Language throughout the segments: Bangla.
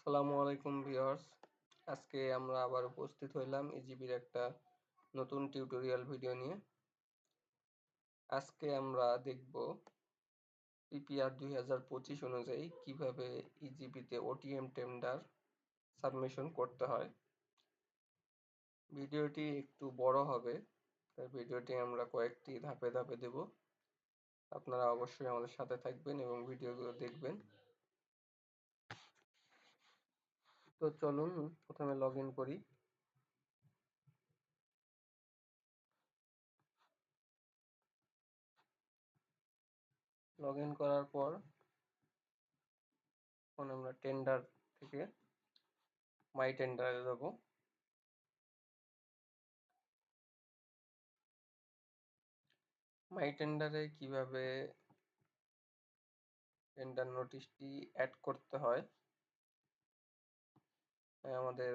আসসালামু আলাইকুম ভিউয়ার্স। আজকে আমরা আবার উপস্থিত হইলাম ইজিবির একটা নতুন টিউটোরিয়াল ভিডিও নিয়ে। আজকে আমরা দেখব পিপিআর 2025 অনুযায়ী কিভাবে ইজিবিতে ওটিএম টেন্ডার সাবমিশন করতে হয়। ভিডিওটি একটু বড় হবে, তাই ভিডিওটি আমরা কয়েকটি ধাপে ধাপে দেব। আপনারা অবশ্যই আমাদের সাথে থাকবেন এবং ভিডিওগুলো দেখবেন। তো চলুন প্রথমে লগ ইন করি। লগ ইন করার পর এখন আমরা টেন্ডার থেকে মাই টেন্ডারে যাব। মাই টেন্ডারে কিভাবে টেন্ডার নোটিশটি অ্যাড করতে হয় আমাদের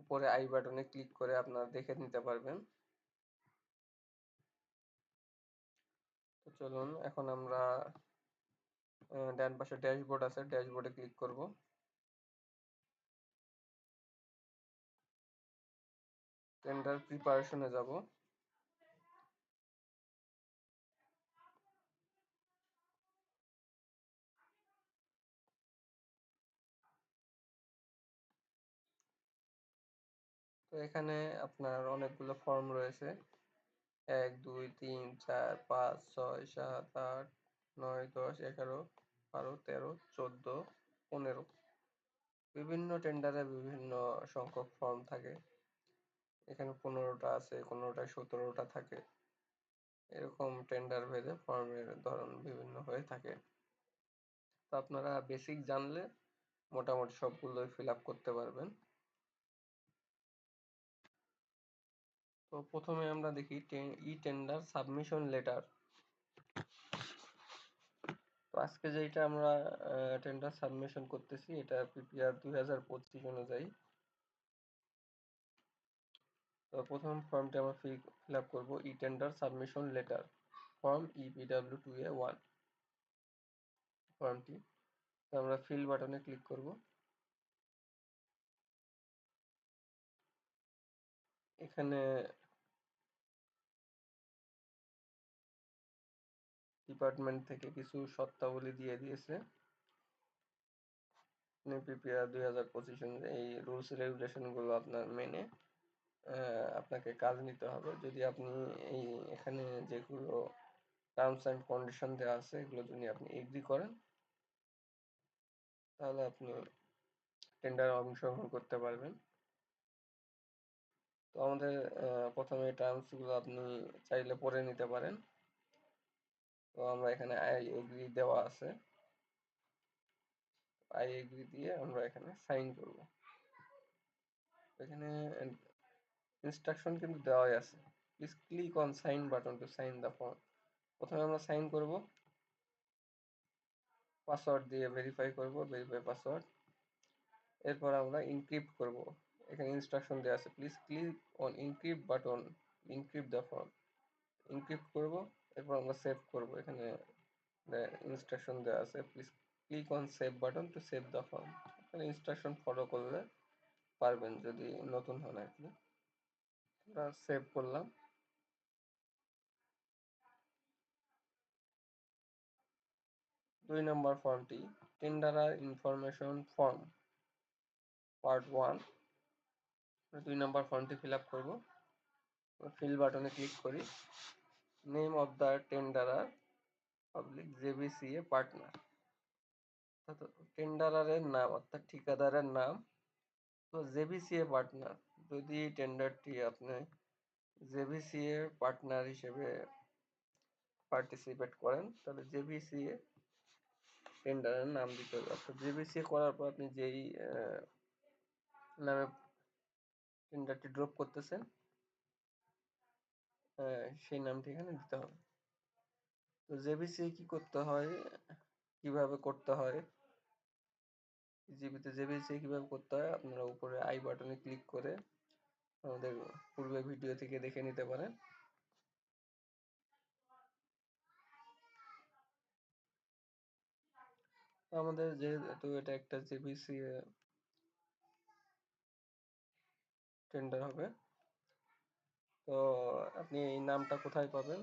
উপরে আই বাটনে ক্লিক করে আপনারা দেখে নিতে পারবেন। তো চলুন এখন আমরা ডান পাশে ড্যাশবোর্ড আছে, ড্যাশবোর্ডে ক্লিক করব। টেন্ডার প্রিপারেশনে যাব। তো এখানে আপনার অনেকগুলো ফর্ম রয়েছে, 1 2 3 4 5 6 7 8 9 10 11 12 13 14 15। বিভিন্ন টেন্ডারে বিভিন্ন সংখ্যক ফর্ম থাকে। এখানে 15টা আছে, 15টা 17টা থাকে। এরকম টেন্ডার ভেদে ফর্মের ধরন বিভিন্ন হয়ে থাকে। তো আপনারা বেসিক জানলে মোটামুটি সবগুলোই ফিল আপ করতে পারবেন। তো প্রথমে আমরা দেখি ই টেন্ডার সাবমিশন লেটার। তো আজকে যেটা আমরা টেন্ডার সাবমিশন করতেছি এটা পিপিআর 2025 অনুযায়ী। তো প্রথম ফর্মটি আমরা ফিল আপ করবো, ই tender submission letter form EPW2A1 ফর্মটি। তো আমরা ফিল বাটনে ক্লিক করব। এখানে ডিপার্টমেন্ট থেকে কিছু শর্তাবলী দিয়ে দিয়েছে। পিপিআর 2025 অনুযায়ী এই রুলস রেগুলেশন গুলো আপনার মেনে আপনাকে কাজ নিতে হবে। যদি আপনি এই এখানে যেগুলো টার্মস অ্যান্ড কন্ডিশন দেওয়া আছে এগুলো যদি আপনি এগ্রি করেন তাহলে আপনি টেন্ডারে অংশগ্রহণ করতে পারবেন। তো আমাদের প্রথমে টার্মস গুলো আপনি চাইলে পড়ে নিতে পারেন। তো আমরা এখানে আই এগ্রি দেওয়া আছে, আই এগ্রি দিয়ে আমরা এখানে সাইন করব। এখানে ইনস্ট্রাকশন কিন্তু দেওয়াই আছে। Please click on sign button to sign the form. প্রথমে আমরা সাইন করব, পাসওয়ার্ড দিয়ে ভেরিফাই করব, ভেরিফাই পাসওয়ার্ড। এরপর আমরা ইনক্রিপ্ট করব। এখানে ইনস্ট্রাকশন দেওয়া আছে, please click on encrypt button encrypt the form. Encrypt করব, এরপর আমরা সেভ করব। এখানে ইনস্ট্রাকশন দেওয়া আছে, please click on save button to save the form. এখানে ইনস্ট্রাকশন ফলো করলে পারবেন যদি নতুন হন আর কি। আমরা সেভ করলাম। 2 নম্বর ফর্মটি tenderer information form part 1। 2 number ফর্মটি ফিল আপ করবো। ফিল বাটনে ক্লিক করি। Name of the tenderer public JBCA partner. টেন্ডারারের নাম অর্থাৎ ঠিকাদারের নাম। তো জেবিসিএ পার্টনার, যদি টেন্ডারটি আপনি জেবিসিএ পার্টনার হিসেবে পার্টিসিপেট করেন তাহলে জেবিসিএ টেন্ডারের নাম দিতে হবে। অর্থাৎ জেবিসিএ করার পর আপনি যেই নামে টেন্ডারটি ড্রপ করতেছেন সেই নামটি এখানে দিতে হবে। তো জেবিসিএ কি করতে হয়, কিভাবে করতে হয়, জেবিসিএ কিভাবে করতে হয় আপনারা উপরে আই বাটনে ক্লিক করে আমাদের পূর্বে ভিডিও থেকে দেখে নিতে পারেন। আমাদের যেহেতু এটা একটা জেবিসি টেন্ডার হবে, তো আপনি এই নামটা কোথায় পাবেন?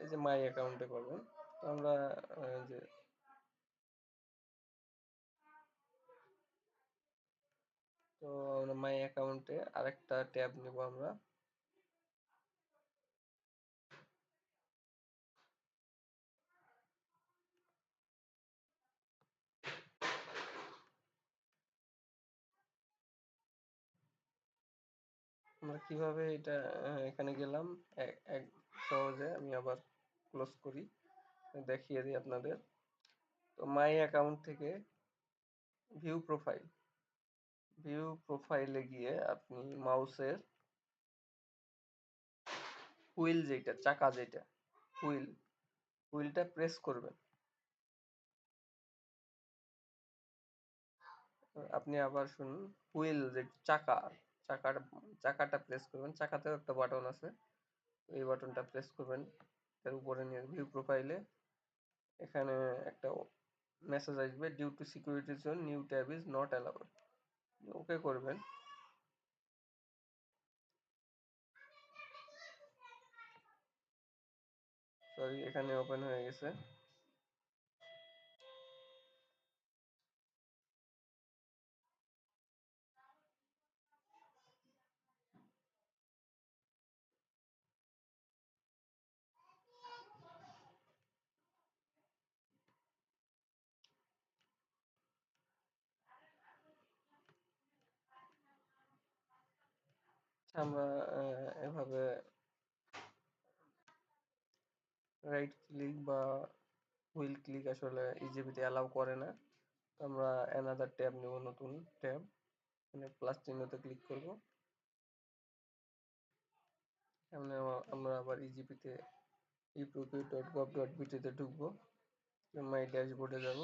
এই যে মাই অ্যাকাউন্টে পাবেন। তো আমরা যে তো আমরা মাই অ্যাকাউন্টে আরেকটা ট্যাব নিব আমরা। আমরা কিভাবে এটা এখানে গেলাম এক সহজে আমি আবার ক্লোজ করি, দেখিয়ে দিই আপনাদের। তো মাই অ্যাকাউন্ট থেকে ভিউ প্রোফাইলে গিয়ে আপনি মাউসের হুইল যেটা, চাকা যেটা, হুইল হুইলটা প্রেস করবেন। আপনি আবার শুনুন, হুইল যে চাকা, চাকার চাকাটা প্রেস করবেন। চাকাতেও একটা বাটন আছে, এই বাটনটা প্রেস করবেন। এর উপরে নিয়ে ভিউ প্রোফাইলে এখানে একটা মেসেজ আসবে, due to security zone new tab is not allowed. Okay করবেন। সরি, এখানে ওপেন হয়ে গেছে। আমরা এভাবে রাইট ক্লিক বা হুইল ক্লিক আসলে ইজিবিতে অ্যালাউ করে না। তো আমরা অ্যানাদার ট্যাব নেব, নতুন ট্যাব। এখানে প্লাস চিহ্নতে ক্লিক করব। এখানে আমরা আবার ইজিপিতে eprocure.gov.bt তে ঢুকবো। মাই ড্যাশবোর্ডে যাব।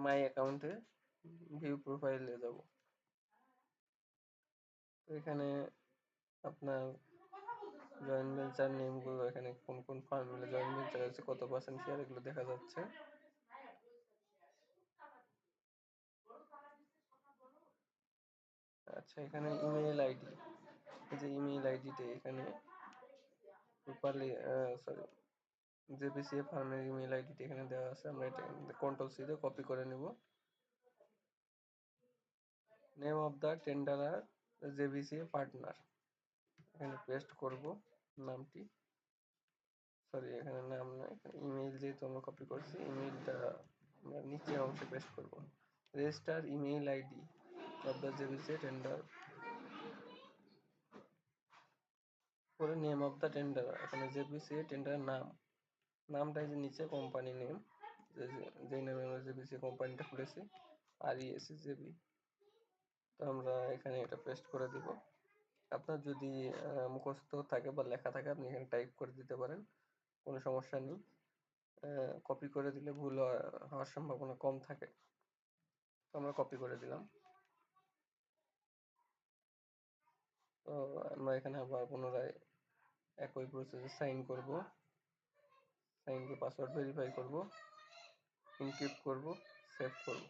মাই অ্যাকাউন্টে ভিউ প্রোফাইলে যাব। তো এখানে আপনার জয়েন্ট ভেঞ্চার নেমগুলো, এখানে কোন কোন ফার্মে জয়েন্ট ভেঞ্চার আছে, কত পার্সেন্ট শেয়ার, এগুলো দেখা যাচ্ছে। আচ্ছা, এখানে ইমেইল আইডি, এই যে ইমেইল আইডিতে এখানে প্রপারলি সরি জেবিসিএ ফার্মের ইমেইল আইডিটি এখানে দেওয়া আছে। আমরা এটা কন্ট্রোল সি দিয়ে কপি করে নেব। Name of the tenderer JBCA partner, এখানে পেস্ট করব নামটি। সরি, এখানে নাম না, এখানে ইমেইল যেহেতু আমরা কপি করছি, ইমেইলটা আমরা নিচের অংশে পেস্ট করব। Register email ID of the JBCA tender, পরে নেম অফ দ্য টেন্ডার, এখানে জেবিসিএ টেন্ডার নাম, নামটা যে নিচে কোম্পানি নেম, যে নামে আমরা জেবিসিএ কোম্পানিটা খুলেছি, RESE জেবি। তো আমরা এখানে এটা পেস্ট করে দিব। আপনার যদি মুখস্থ থাকে বা লেখা থাকে, আপনি এখানে টাইপ করে দিতে পারেন, কোনো সমস্যা নেই। কপি করে দিলে ভুল হওয়ার সম্ভাবনা কম থাকে। তো আমরা কপি করে দিলাম। তো আমরা এখানে আবার পুনরায় একই প্রসেসে সাইন করব। সাইন দিয়ে পাসওয়ার্ড ভেরিফাই করব, ইনক্রিপ্ট করব, সেভ করব।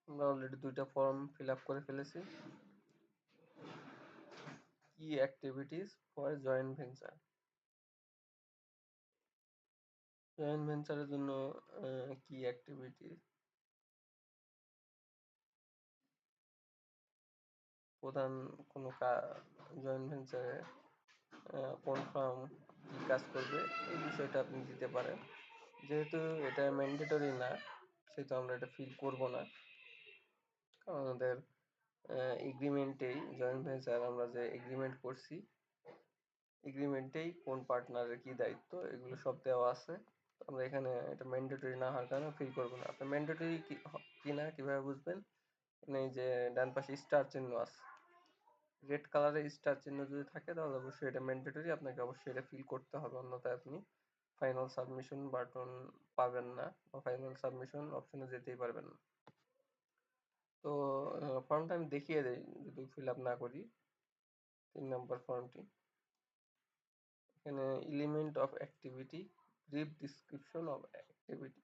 আমরা অলরেডি দুইটা ফর্ম ফিল আপ করে ফেলেছি। কি activities for joint venture, joint ভেঞ্চারের জন্য কি অ্যাক্টিভিটি, প্রধান কোনো জয়েন্ট ভেঞ্চারে কোন ফার্ম কি কাজ করবে, এই বিষয়টা আপনি দিতে পারেন। যেহেতু এটা ম্যান্ডেটরি না, সেহেতু আমরা এটা ফিল করব না। কারণ আমাদের এগ্রিমেন্টেই জয়েন্ট ভেঞ্চার আমরা যে এগ্রিমেন্ট করছি, এগ্রিমেন্টেই কোন পার্টনারের কি দায়িত্ব এগুলো সব দেওয়া আছে। তো আমরা এখানে এটা ম্যান্ডেটরি না হওয়ার কারণে ফিল করবো না। আপনি ম্যান্ডেটরি কিনা কিভাবে বুঝবেন? মানে এই যে ডান পাশে স্টার চিহ্ন আছে, রেড কালারের স্টার চিহ্ন যদি থাকে তাহলে অবশ্যই এটা ম্যান্ডেটরি, আপনাকে অবশ্যই এটা ফিল করতে হবে, অন্যথায় আপনি ফাইনাল সাবমিশন বাটন পাবেন না বা ফাইনাল সাবমিশন অপশনে যেতেই পারবেন না। তো ফর্মটা আমি দেখিয়ে দিই যদি ফিল আপ না করি, 3 নম্বর ফর্মটি। এখানে element of activity, brief description of activity.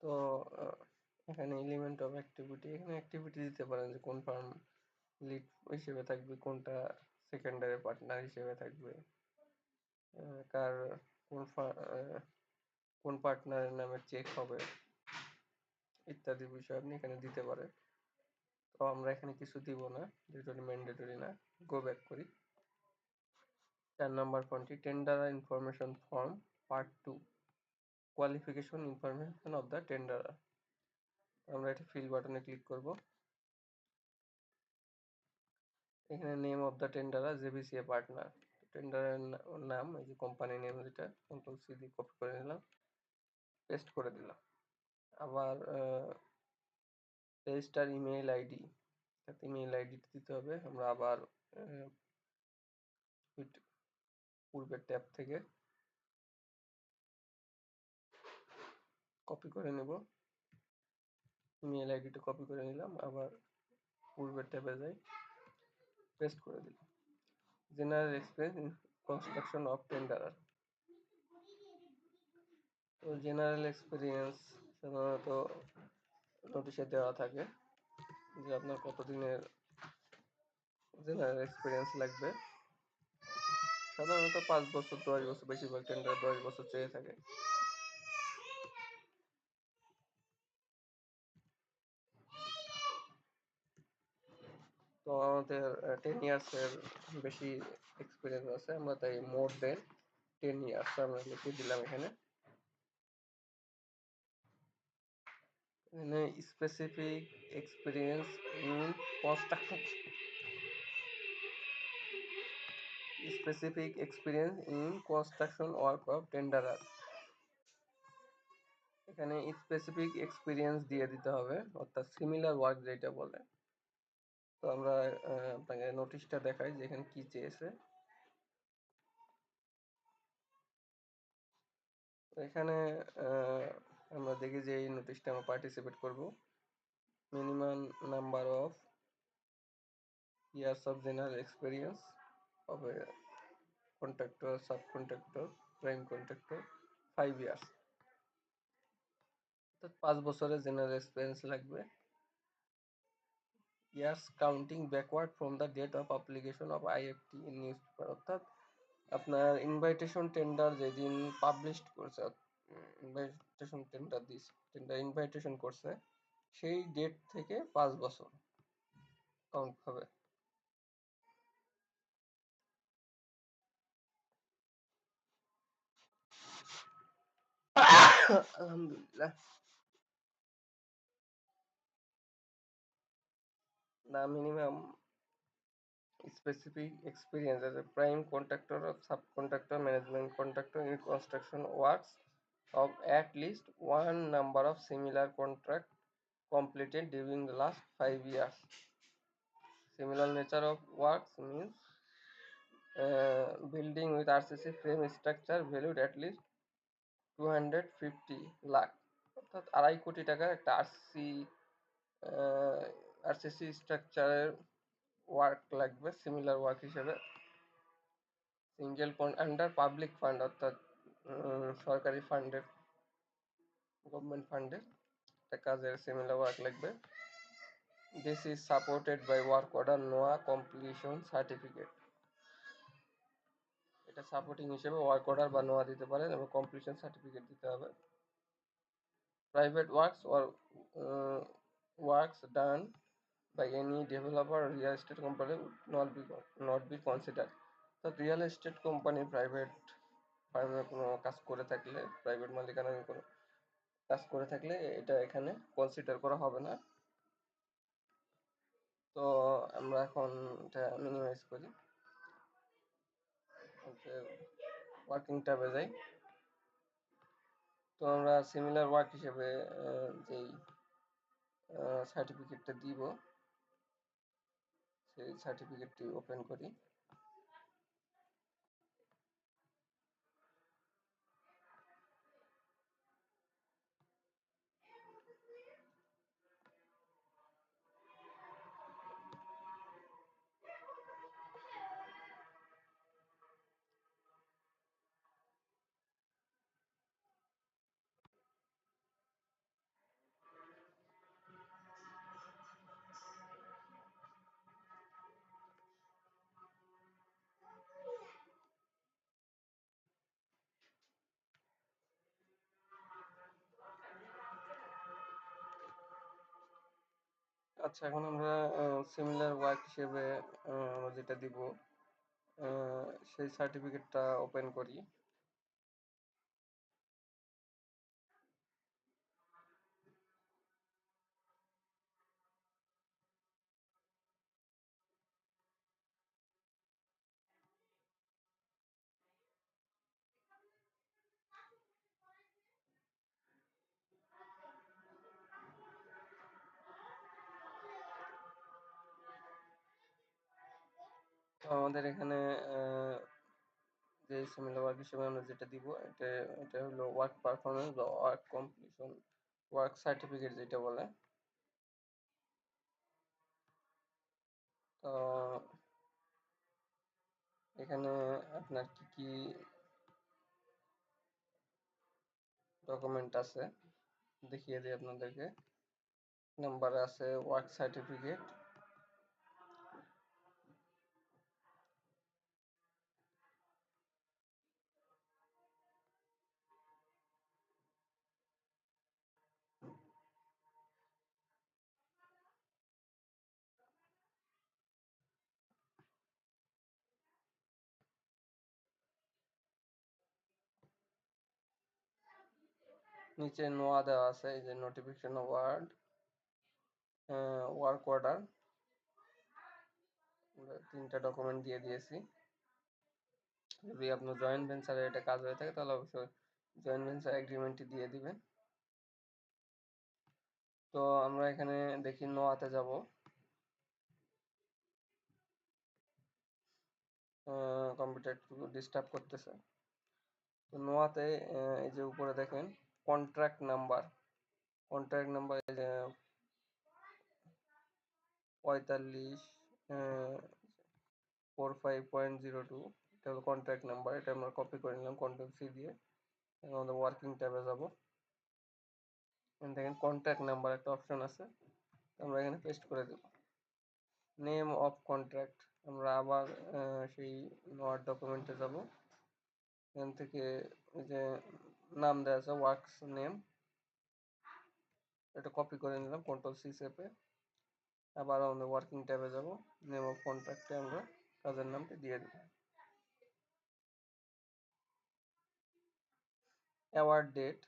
তো এখানে এলিমেন্ট অফ অ্যাক্টিভিটি, এখানে অ্যাক্টিভিটি দিতে পারেন যে কোন ফার্ম লিড হিসেবে থাকবে, কোনটা সেকেন্ডারি পার্টনার হিসেবে থাকবে, কার কোন কোন পার্টনারের নামে চেক হবে, ইত্যাদি বিষয় আপনি এখানে দিতে পারেন। তো আমরা এখানে কিছু দিব না, যেটা ম্যান্ডেটরি না। গো ব্যাক করি। 4 নাম্বার ফর্মটি tender information form part 2, qualification information of the tender. আমরা এটা ফিল বাটনে ক্লিক করব। এখানে name of the tender JBCA partner, টেন্ডারের নাম এই যে কোম্পানি নেম, যেটা কন্ট্রোল সি দিয়ে কপি করে নিলাম, পেস্ট করে দিলাম। আবার register email ID, email ID দিতে হবে। আমরা আবার পূর্বের ট্যাব থেকে কপি করে নেব। ইমেইল আইডিটা কপি করে নিলাম, আবার পূর্বের ট্যাবে যাই, পেস্ট করে দিলাম। General experience in construction of টেন্ডারার। তো জেনারেল এক্সপিরিয়েন্স সাধারণত নোটিশে দেওয়া থাকে যে আপনার কতদিনের জেনারেল এক্সপিরিয়েন্স লাগবে। সাধারণত 5 বছর 10 বছর, বেশিরভাগ টেন্ডার 10 বছর চেয়ে থাকে। তো আমাদের 10 ইয়ার্স এর বেশি এক্সপিরিয়েন্স আছে, আমরা তাই মোর দেন 10 ইয়ার্স আমরা লিখে দিলাম। এখানে specific experience in construction, specific experience in construction work of টেন্ডারার। এখানে স্পেসিফিক এক্সপিরিয়েন্স দিয়ে দিতে হবে, অর্থাৎ সিমিলার ওয়ার্ক যেটা বলে। তো আমরা আপনাকে নোটিশটা দেখাই যে এখানে কি চেয়েছে। এখানে আমরা দেখি যে এই নোটিশটা আমরা পার্টিসিপেট করব। Minimum number of years of general experience of a contractor, subcontractor, prime contractor 5 years, অর্থাৎ 5 বছরের জেনারেল এক্সপিরিয়েন্স লাগবে। years counting backward from the date of publication of IFT in newspaper, অর্থাৎ আপনার ইনভাইটেশন টেন্ডার যেদিন পাবলিশ করছে, invitation tender this, tender invitation করছে, সেই ডেট থেকে 5 বছর কাউন্ট হবে। আলহামদুলিল্লাহ। The minimum specific experience as a prime contractor or subcontractor, management contractor in construction works of at least one number of similar contract completed during the last 5 years. Similar nature of works means building with RCC frame structure valued at least 250 lakh, অর্থাৎ 2.5 কোটি টাকার একটা আরসিসি স্ট্রাকচারের ওয়ার্ক লাগবে সিমিলার ওয়ার্ক হিসেবে। সিঙ্গেল আন্ডার পাবলিক ফান্ড, অর্থাৎ সরকারি ফান্ডের, গভর্নমেন্ট ফান্ডের একটা কাজের সিমিলার ওয়ার্ক লাগবে। This is supported by work order NOA completion certificate. এটা সাপোর্টিং হিসেবে ওয়ার্ক অর্ডার বা নোয়া দিতে পারেন এবং কমপ্লিশন সার্টিফিকেট দিতে হবে। Private works or works done by any developer or real estate company would not be considered. তো রিয়েল এস্টেট কোম্পানি প্রাইভেট ফার্মে কোনো কাজ করে থাকলে, প্রাইভেট মালিকানাধীন কোনো কাজ করে থাকলে এটা এখানে কনসিডার করা হবে না। তো আমরা এখন এটা মিনিমাইজ করি, ওয়ার্কিং ট্যাবে যাই। তো আমরা সিমিলার ওয়ার্ক হিসেবে যেই সার্টিফিকেটটা দিব সেই সার্টিফিকেটটি ওপেন করি। আচ্ছা, এখন আমরা সিমিলার ওয়ার্ক হিসেবে আমরা যেটা দিব সেই সার্টিফিকেটটা ওপেন করি। তো আমাদের এখানে যে সিমিলার ওয়ার্ক হিসেবে আমরা যেটা দিব, এটা হলো ওয়ার্ক পারফরমেন্স বা ওয়ার্ক কমপ্লিশন, ওয়ার্ক সার্টিফিকেট যেটা বলে। তো এখানে আপনার কি কি ডকুমেন্ট আছে দেখিয়ে দিই আপনাদেরকে। নাম্বারে আছে ওয়ার্ক সার্টিফিকেট, নিচে নোয়া দেওয়া আছে, এই যে নোটিফিকেশন ওয়ার্ড, ওয়ার্ক অর্ডার, তিনটা ডকুমেন্ট দিয়ে দিয়েছি। যদি আপনার জয়েন্ট ভেঞ্চারে এটা কাজ হয়ে থাকে তাহলে অবশ্যই জয়েন্ট ভেঞ্চার এগ্রিমেন্টটি দিয়ে দিবেন। তো আমরা এখানে দেখি নোয়াতে যাব। কম্পিউটার একটু ডিস্টার্ব করতেছে। তো নোয়াতে এই যে উপরে দেখেন কন্ট্রাক্ট নাম্বার এই যে 45.02, এটা হলো কন্ট্রাক্ট নাম্বার। এটা আমরা কপি করে নিলাম কন্ট্রোল সি দিয়ে। এখন আমাদের ওয়ার্কিং ট্যাবে যাব। দেখেন কন্ট্রাক্ট নাম্বার একটা অপশন আছে, আমরা এখানে পেস্ট করে দেব। নেম অফ কন্ট্রাক্ট, আমরা আবার সেই নোয়ার ডকুমেন্টে যাব। এখান থেকে এই যে নাম দেওয়া আছে ওয়ার্কস নেম, এটা কপি করে নিলাম কন্ট্রোল সি চেপে। আবার আমাদের ওয়ার্কিং ট্যাবে যাব, নেম অফ কন্ট্রাক্টে আমরা কাজের নামটি দিয়ে দেব। অ্যাওয়ার্ড ডেট,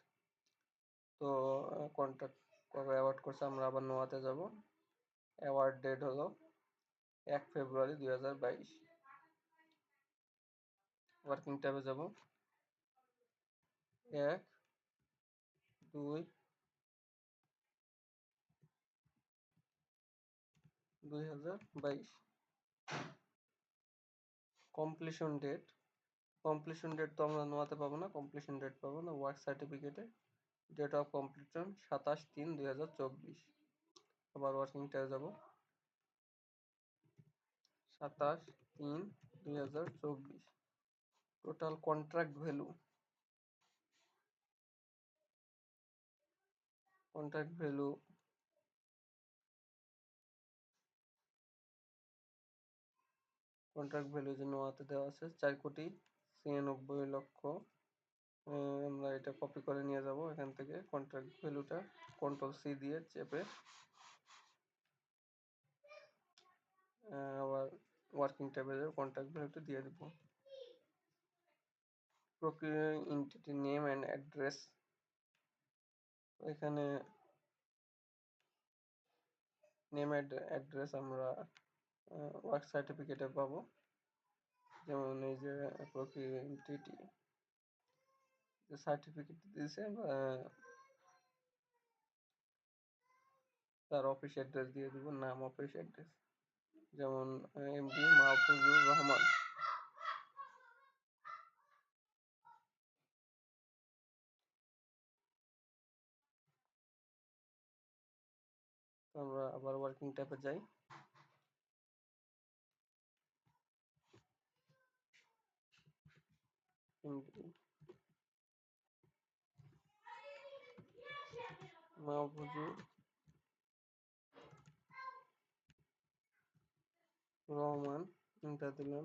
তো কন্ট্রাক্ট কবে অ্যাওয়ার্ড করছে, আমরা আবার নোয়াতে যাব। অ্যাওয়ার্ড ডেট হলো 1 ফেব্রুয়ারি 2022। ওয়ার্কিং ট্যাবে যাব, 1/2/2022। কমপ্লিশন ডেট তো আমরা নোয়াতে পাবো না, কমপ্লিশন ডেট পাবো না ওয়ার্ক সার্টিফিকেটে। Date of completion 27/3/2024। আবার ওয়ার্কিং ট্যাবে যাব, 27/3/2024। টোটাল কন্ট্রাক্ট ভ্যালু যে নোয়াতে দেওয়া আছে 4,96,00,000। আমরা এটা কপি করে নিয়ে যাব এখান থেকে, কন্ট্রাক্ট ভ্যালুটা কন্ট্রোল সি দিয়ে চেপে আবার ওয়ার্কিং ট্যাবে কন্ট্রাক্ট ভ্যালুটা দিয়ে দিব। Procuring entity name and address, এখানে নেম অ্যাড্রেস আমরা ওয়ার্ক সার্টিফিকেটে পাবো। যেমন এই যে প্রকিউরিং এন্টিটি যে সার্টিফিকেট দিয়েছে তার অফিস অ্যাড্রেস দিয়ে দিব, নাম অফিস অ্যাড্রেস, যেমন এমডি মাহফুজুর রহমান। আমরা আবার ওয়ার্কিং ট্যাবে যাই, এমডি মাহফুজুর রহমান, এন্টার দিলাম।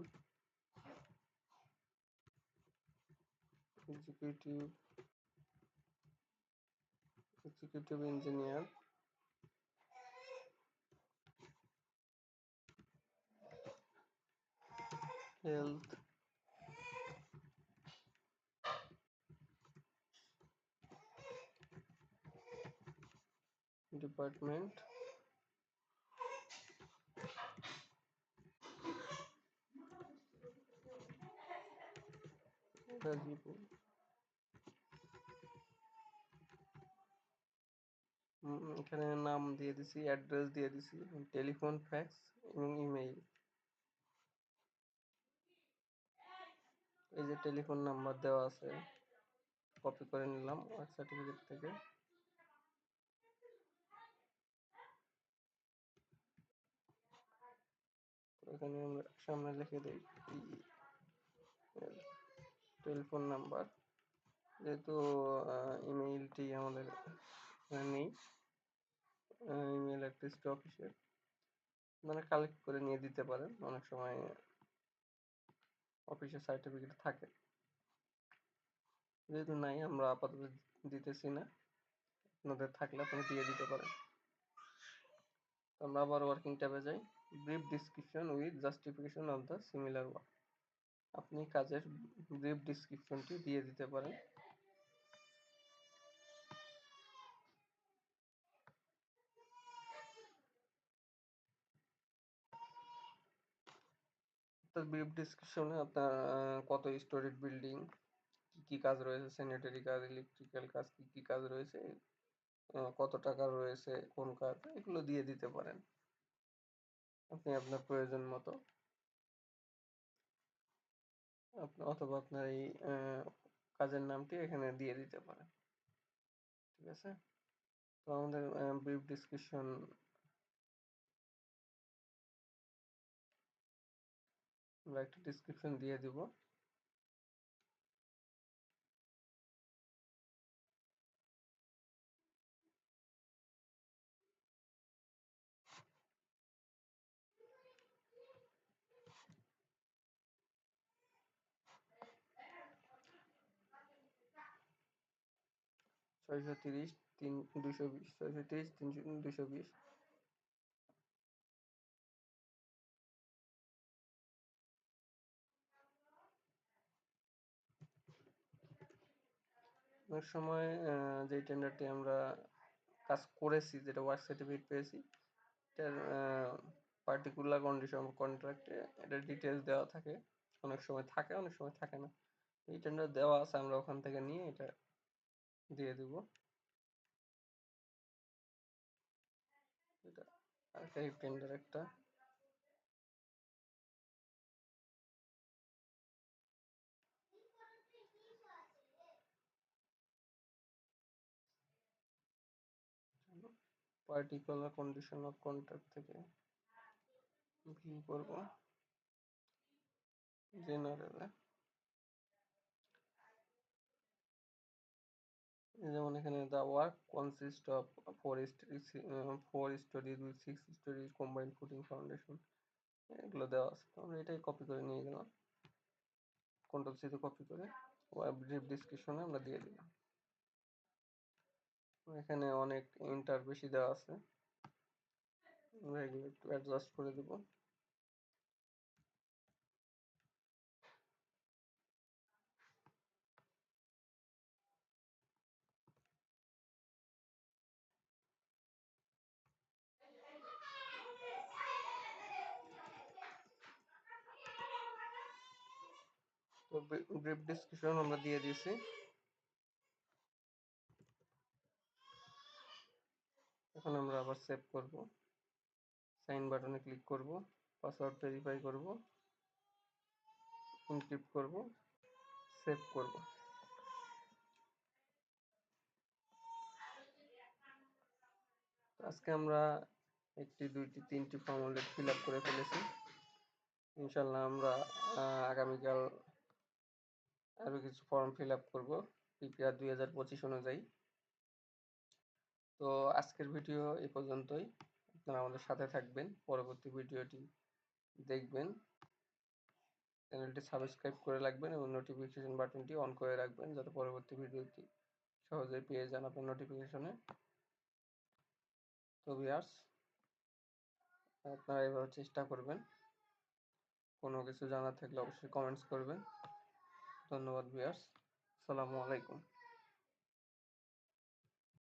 Executive engineer health department, Gazipur. এখানে নাম দিয়ে দিছি, অ্যাড্রেস দিয়ে দিছি, টেলিফোন, ফ্যাক্স এবং ইমেইল। এই যে টেলিফোন নাম্বার দেওয়া আছে, কপি করে নিলাম ওয়ার্ক সার্টিফিকেট থেকে। এখানে আমরা সামনে লিখে দিই টেলিফোন নাম্বার, যেহেতু ইমেইলটি আমাদের নেই, ইমেল অ্যাড্রেসটি অফিসের, মানে কালেক্ট করে নিয়ে দিতে পারেন, অনেক সময় অফিসের সার্টিফিকেট থাকে। যেহেতু নাই, আমরা আপাতত দিতেছি না, আপনাদের থাকলে আপনি দিয়ে দিতে পারেন। আমরা আবার ওয়ার্কিং ট্যাবে যাই। Brief description with justification of the similar work. আপনি কাজের ব্রিফ ডিসক্রিপশনটি দিয়ে দিতে পারেন। তো ব্রিফ ডিসক্রিপশনে আপনার কত স্টোরিড বিল্ডিং, কি কাজ রয়েছে, স্যানিটারি কাজ, ইলেকট্রিক্যাল কাজ, কি কাজ রয়েছে, কত টাকা রয়েছে, কোন কাজ, এগুলো দিয়ে দিতে পারেন আপনি আপনার প্রয়োজন মতো। অথবা আপনার এই কাজের নামটি এখানে দিয়ে দিতে পারেন। ঠিক আছে, তো আমাদের ব্রিফ ডিসক্রিপশন আমরা একটা ডিসক্রিপশন দিয়ে দিব। 630 220, 630 220। অনেক সময় যে টেন্ডারটি আমরা কাজ করেছি, যেটা ওয়ার্ক সার্টিফিকেট পেয়েছি, এটার পার্টিকুলার কন্ডিশন কন্ট্রাক্টে এটার ডিটেলস দেওয়া থাকে, অনেক সময় থাকে, অনেক সময় থাকে না। এই টেন্ডার দেওয়া আছে, আমরা ওখান থেকে নিয়ে এটা দিয়ে দিব। এটা আর্কাইভ টেন্ডার একটা। পার্টিকুলার কন্ডিশন অফ কন্ট্রাক্ট থেকে ভিউ করব জেনারেলে। যেমন এখানে the work consists of four stories with 6 stories combined footing foundation, এগুলো দেওয়া আছে। তো আমরা এটাই কপি করে নিয়ে গেলাম, কন্ট্রোল সি তে কপি করে ব্রিফ ডিসক্রিপশনে আমরা দিয়ে দিলাম। এখানে অনেক ইন্টার বেশি দেওয়া আছে, আমরা এগুলো একটু অ্যাডজাস্ট করে দেব। তো ব্রিফ ডিসক্রিপশন আমরা দিয়ে দিয়েছি। এখন আমরা আবার সেভ করব, সাইন বাটনে ক্লিক করব, পাসওয়ার্ড ভেরিফাই করব, এনক্রিপ্ট করব, সেভ করব। আজকে আমরা একটি, দুইটি, তিনটি ফর্মুলেট ফিল আপ করে ফেলেছি। ইনশাল্লাহ আমরা আগামীকাল আরো কিছু ফর্ম ফিল আপ করবো পিপিআর 2025 অনুযায়ী। তো আজকের ভিডিও এই পর্যন্তই। আপনারা আমাদের সাথে থাকবেন, পরবর্তী ভিডিওটি দেখবেন, চ্যানেলটি সাবস্ক্রাইব করে রাখবেন এবং নোটিফিকেশন বাটনটি অন করে রাখবেন, যাতে পরবর্তী ভিডিওটি সহজেই পেয়ে যান আপনার নোটিফিকেশনে। তো ভিউয়ার্স, আপনারা এভাবে চেষ্টা করবেন কোনো কিছু জানার থাকলে অবশ্যই কমেন্টস করবেন। ধন্যবাদ ভিউয়ার্স। আসসালামু আলাইকুম।